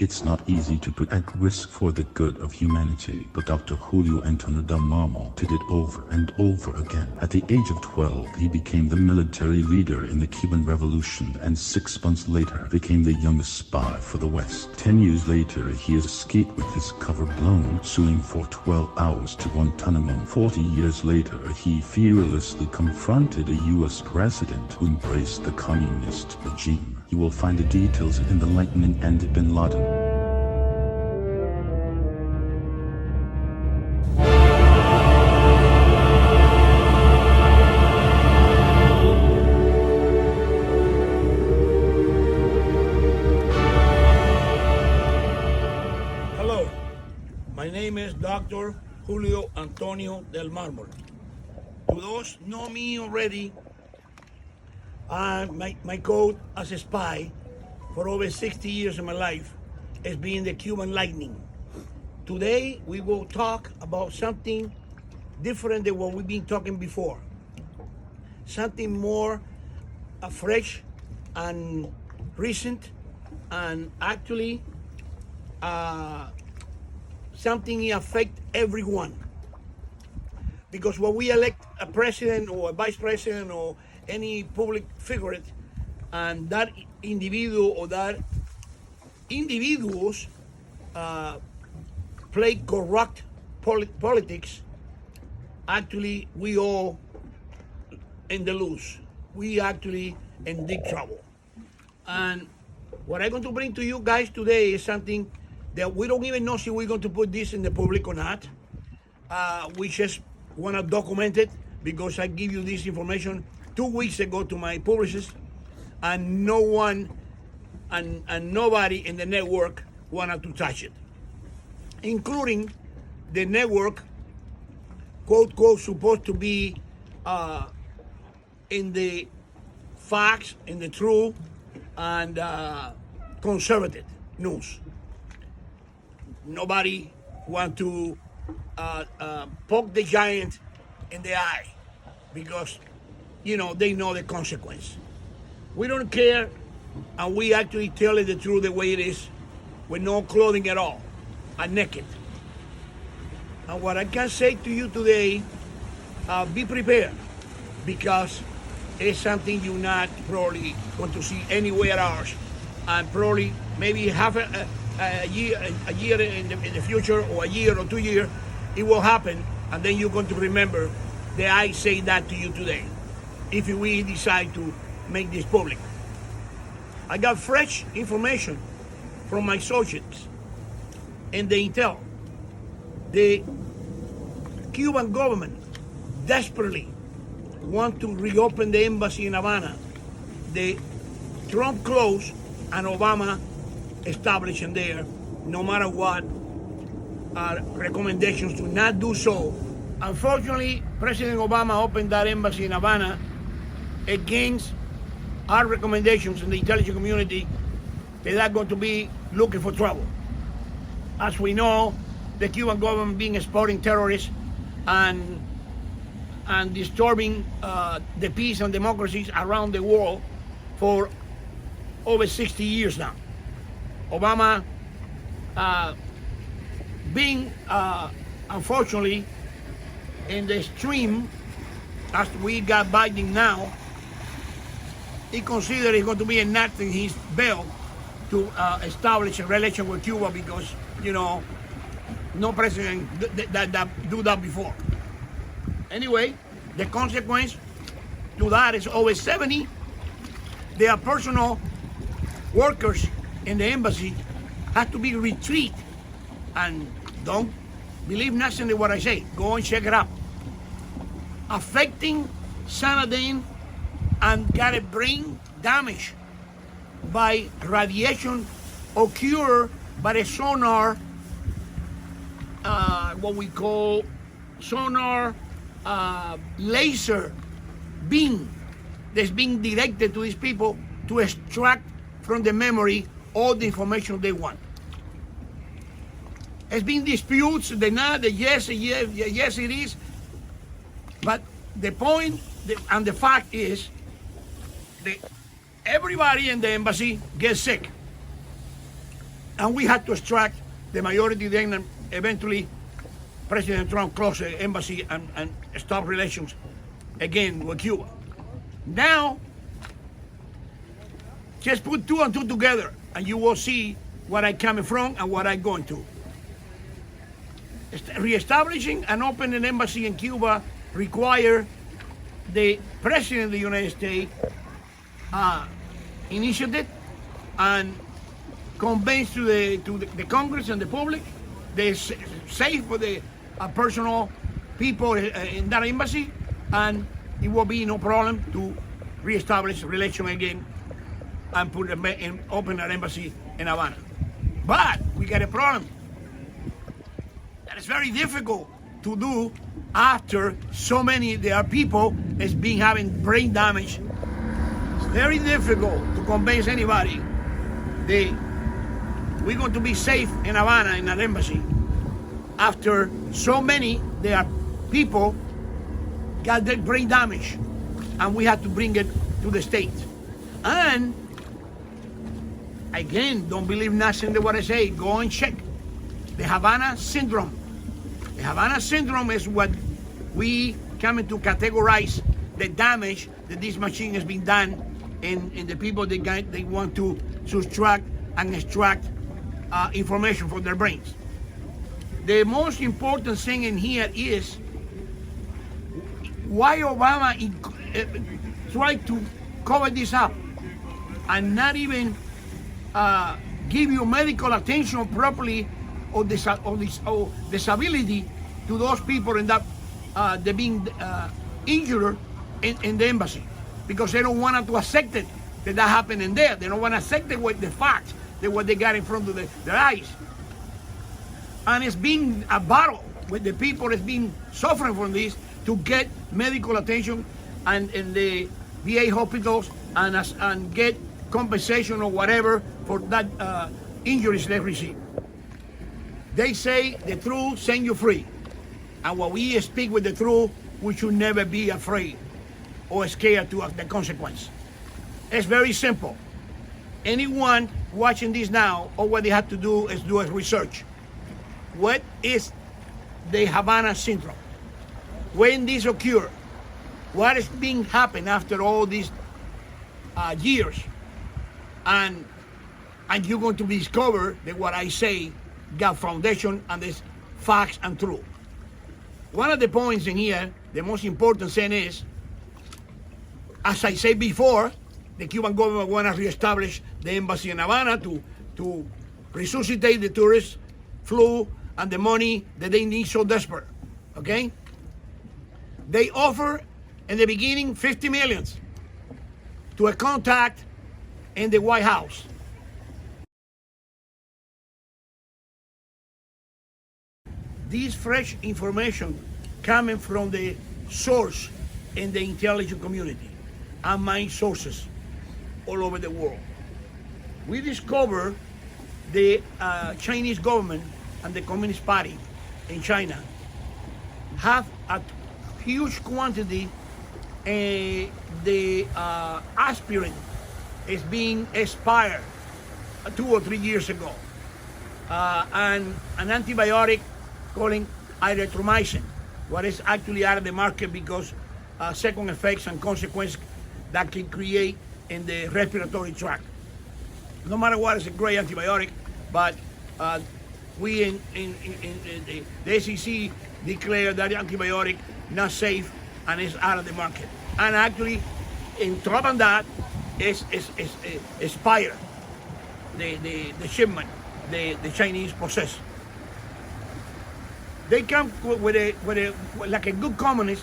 It's not easy to put at risk for the good of humanity, but Dr. Julio Antonio del Marmol did it over and over again. At the age of 12, he became the military leader in the Cuban Revolution, and 6 months later became the youngest spy for the West. 10 years later, he escaped with his cover blown, suing for 12 hours to Guantanamo. 40 years later, he fearlessly confronted a U.S. president who embraced the communist regime. You will find the details in The Lightning and Bin Laden. Hello, my name is Dr. Julio Antonio del Marmol. To those know me already, my code as a spy for over 60 years of my life has been the Cuban lightning. Today we will talk about something different than what we've been talking before. Something more fresh and recent, and actually something affect everyone. Because when we elect a president or a vice president or any public figure, and that individual or that individuals play corrupt politics, actually we all in the loose. We actually in deep trouble. And what I'm going to bring to you guys today is something that we don't even know if we're going to put this in the public or not. We just want to document it because I give you this information 2 weeks ago to my publicist, and no one and nobody in the network wanted to touch it, including the network, quote, supposed to be in the facts, in the truth, and conservative news. Nobody want to poke the giant in the eye because, they know the consequence. We don't care, and we actually tell it the truth the way it is, with no clothing at all, and naked. And what I can say to you today, be prepared, because it's something you're not probably going to see anywhere else, and probably maybe half a year in the future, or a year or 2 years, it will happen, and then you're going to remember that I say that to you today, if we decide to make this public. I got fresh information from my associates and the intel. The Cuban government desperately want to reopen the embassy in Havana. The Trump closed and Obama established in there, no matter what recommendations to not do so. Unfortunately, President Obama opened that embassy in Havana against our recommendations in the intelligence community. They're not going to be looking for trouble. As we know, the Cuban government being exporting terrorists and disturbing the peace and democracies around the world for over 60 years now. Obama being, unfortunately, in the extreme, as we got Biden now, he considered it's going to be enacting his bill to establish a relation with Cuba because, no president that do that before. Anyway, the consequence to that is over 70. Their personal workers in the embassy have to be retreat. And don't believe nothing of what I say. Go and check it out. Affecting Sanadine and got a brain damage by radiation occurred by a sonar, what we call sonar laser beam that's being directed to these people to extract from the memory all the information they want. There's been disputes, the not, the yes it is, but the point and the fact is that everybody in the embassy gets sick. And we had to extract the majority then, and eventually President Trump closed the embassy and stopped relations again with Cuba. Now, just put two and two together and you will see what I'm coming from and what I'm going to. Reestablishing and opening an embassy in Cuba require the President of the United States initiative and convince to the Congress and the public they're safe for the personal people in that embassy, and it will be no problem to reestablish relations again and open an embassy in Havana. But we got a problem. That is very difficult to do after so many there are people that's been having brain damage. It's very difficult to convince anybody that we're going to be safe in Havana in an embassy after so many there are people got their brain damage and we had to bring it to the States. And again, don't believe nothing that what I say. Go and check the Havana syndrome. The Havana syndrome is what we come to categorize the damage that this machine has been done in the people they want to subtract and extract information from their brains. The most important thing in here is why Obama tried to cover this up and not even give you medical attention properly or disability to those people in that they're being injured in the embassy, because they don't want to accept it that happened in there. They don't want to accept it with the facts that what they got in front of their eyes. And it's been a battle with the people that's been suffering from this to get medical attention and in the VA hospitals and get compensation or whatever for that injuries they receive. They say the truth set you free. And when we speak with the truth, we should never be afraid or scared to the consequence. It's very simple. Anyone watching this now, all what they have to do is do a research. What is the Havana syndrome? When this occurred? What is being happened after all these years? And you're going to discover that what I say got foundation and this facts and truth. One of the points in here, the most important thing is, as I said before, the Cuban government want to reestablish the embassy in Havana to resuscitate the tourist flow and the money that they need so desperate, okay? They offer in the beginning 50 million to a contact in the White House. This fresh information coming from the source in the intelligence community and my sources all over the world. We discover the Chinese government and the Communist Party in China have a huge quantity the aspirin is being expired 2 or 3 years ago. And an antibiotic calling erythromycin, what is actually out of the market because second effects and consequences that can create in the respiratory tract. No matter what, it's a great antibiotic, but we in the SEC declared that antibiotic not safe and is out of the market. And actually, in top of that, is expired the shipment the Chinese possess. They come with like a good communist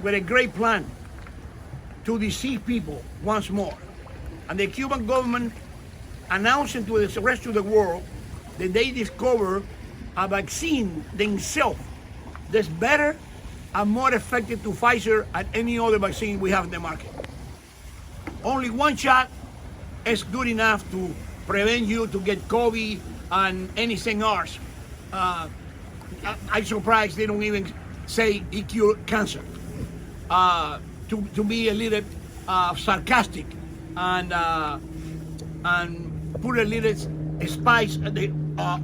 with a great plan to deceive people once more. And the Cuban government announcing to the rest of the world that they discover a vaccine themselves that's better and more effective to Pfizer than any other vaccine we have in the market. Only one shot is good enough to prevent you to get COVID and anything else. I'm surprised they don't even say it cures cancer. To be a little sarcastic and put a little spice the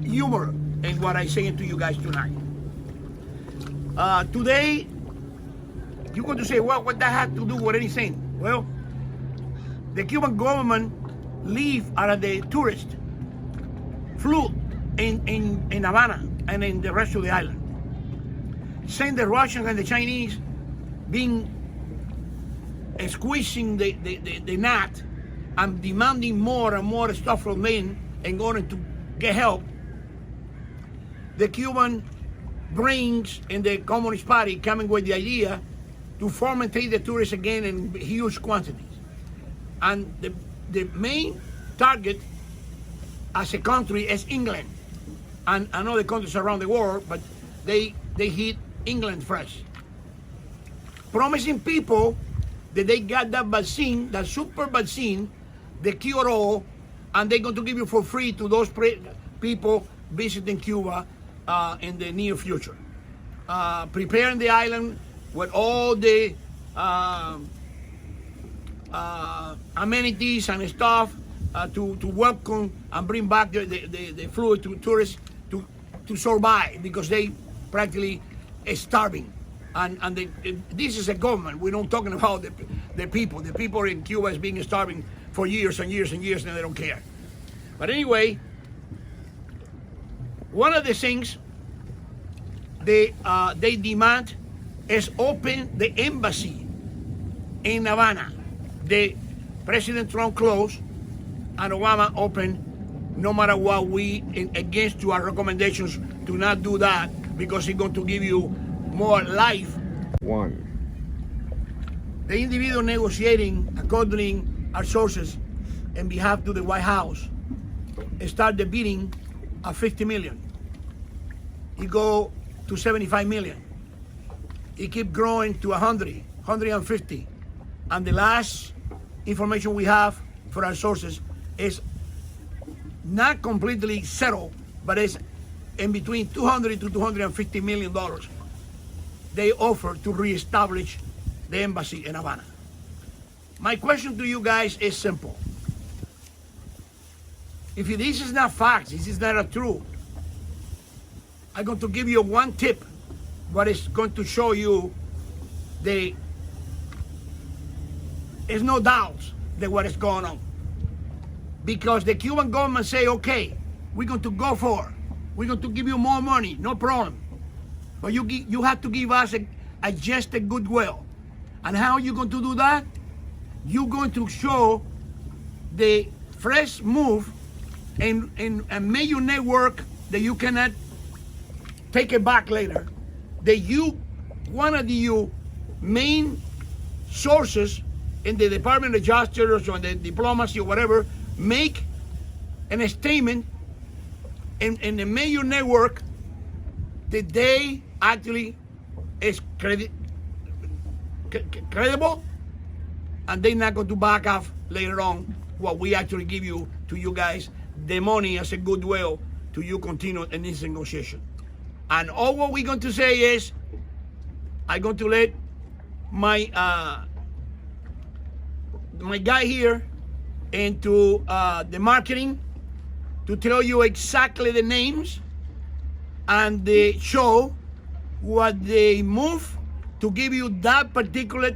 humor in what I'm saying to you guys tonight. Today, you're going to say, well, what that had to do with anything? Well, the Cuban government leave out of the tourist flew in Havana and in the rest of the island. Send the Russians and the Chinese being squeezing the knot and demanding more and more stuff from them in order to get help. The Cuban brains in the Communist Party coming with the idea to fomentate the tourists again in huge quantities. And the main target as a country is England and other countries around the world, but they hit England first. Promising people that they got that vaccine, that super vaccine, the cure all, and they're going to give you for free to those people visiting Cuba in the near future. Preparing the island with all the amenities and stuff to welcome and bring back the fluid to tourists to survive, because they practically are starving. And this is a government. We're not talking about the people. The people in Cuba is being starving for years and years and years, and they don't care. But anyway, one of the things they demand is open the embassy in Havana. The President Trump closed and Obama opened. No matter what, we against to our recommendations to not do that, because it's going to give you more life. One. The individual negotiating, according our sources, in behalf to the White House, start the bidding at 50 million. It go to 75 million. It keep growing to 100, 150. And the last information we have for our sources is not completely settled, but it's in between 200 to 250 million dollars they offer to reestablish the embassy in Havana. My question to you guys is simple. If this is not facts, this is not a truth, I'm going to give you one tip, what is going to show you there's no doubt that what is going on. Because the Cuban government say, okay, we're going to go for it. We're going to give you more money, no problem. But you have to give us a just a goodwill. And how are you going to do that? You're going to show the fresh move in a major network that you cannot take it back later. That one of the main sources in the Department of Justice or the diplomacy or whatever make a statement in a major network that they actually is credible, and they're not going to back off later on what we actually give you to you guys, the money as a goodwill to you continue in this negotiation. And all what we're going to say is, I'm going to let my guy here into the marketing to tell you exactly the names and the show what they move to give you that particular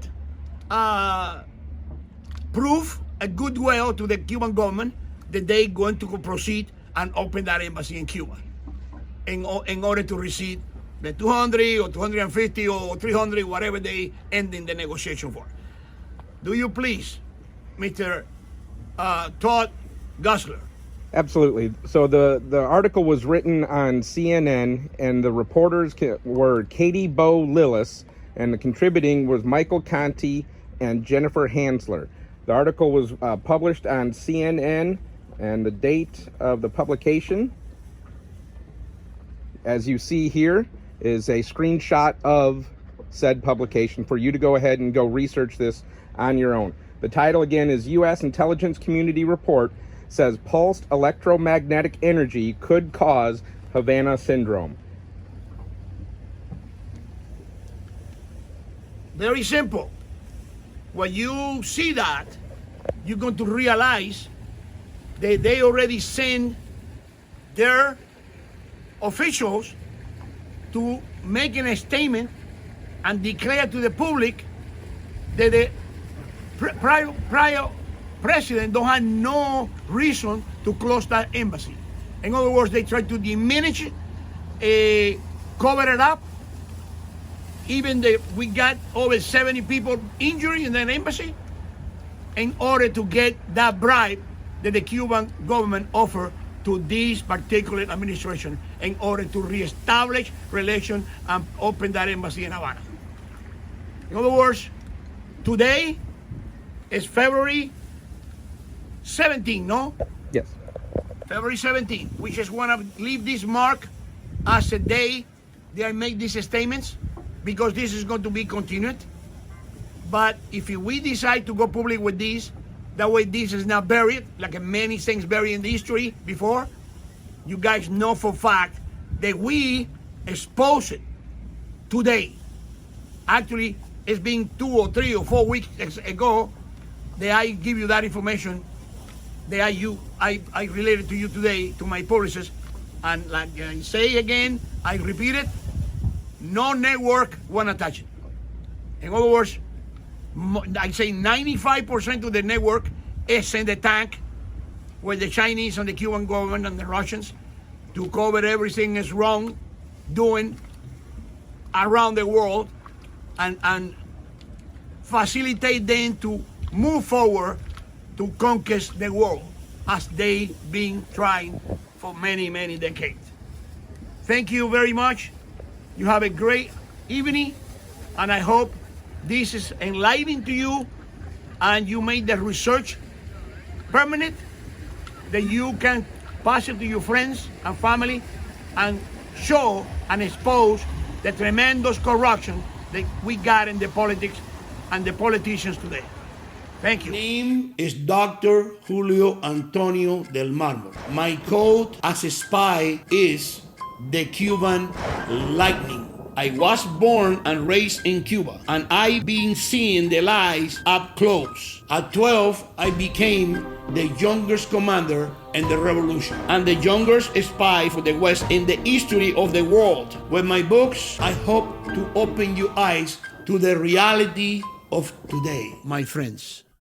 proof, a goodwill to the Cuban government that they're going to proceed and open that embassy in Cuba in order to receive the 200 or 250 or 300, whatever they end in the negotiation for. Do you please, Mr. Todd Gosler? Absolutely. So the article was written on CNN, and the reporters were Katie Bo Lillis, and the contributing was Michael Conti and Jennifer Hansler. The article was published on CNN, and the date of the publication, as you see here, is a screenshot of said publication for you to go ahead and go research this on your own. The title again is U.S. Intelligence Community Report says pulsed electromagnetic energy could cause Havana syndrome. Very simple. When you see that, you're going to realize that they already sent their officials to make a statement and declare to the public that the prior president don't have no reason to close that embassy. In other words, they try to diminish it, cover it up. Even we got over 70 people injured in that embassy in order to get that bribe that the Cuban government offered to this particular administration in order to reestablish relations and open that embassy in Havana. In other words, today is February 17, no? Yes. February 17. We just want to leave this mark as a day they make these statements because this is going to be continued. But if we decide to go public with this, that way this is not buried, like many things buried in the history before. You guys know for a fact that we expose it today. Actually, it's been 2 or 3 or 4 weeks ago that I give you that information that I related to you today, to my publicist. And like I say again, I repeat it, no network wanna touch it. In other words, I say 95% of the network is in the tank with the Chinese and the Cuban government and the Russians to cover everything is wrong doing around the world and facilitate them to move forward to conquer the world as they've been trying for many, many decades. Thank you very much. You have a great evening, and I hope this is enlightening to you and you make the research permanent, that you can pass it to your friends and family and show and expose the tremendous corruption that we got in the politics and the politicians today. Thank you. My name is Dr. Julio Antonio del Marmol. My code as a spy is the Cuban Lightning. I was born and raised in Cuba, and I've been seeing the lies up close. At 12, I became the youngest commander in the revolution and the youngest spy for the West in the history of the world. With my books, I hope to open your eyes to the reality of today, my friends.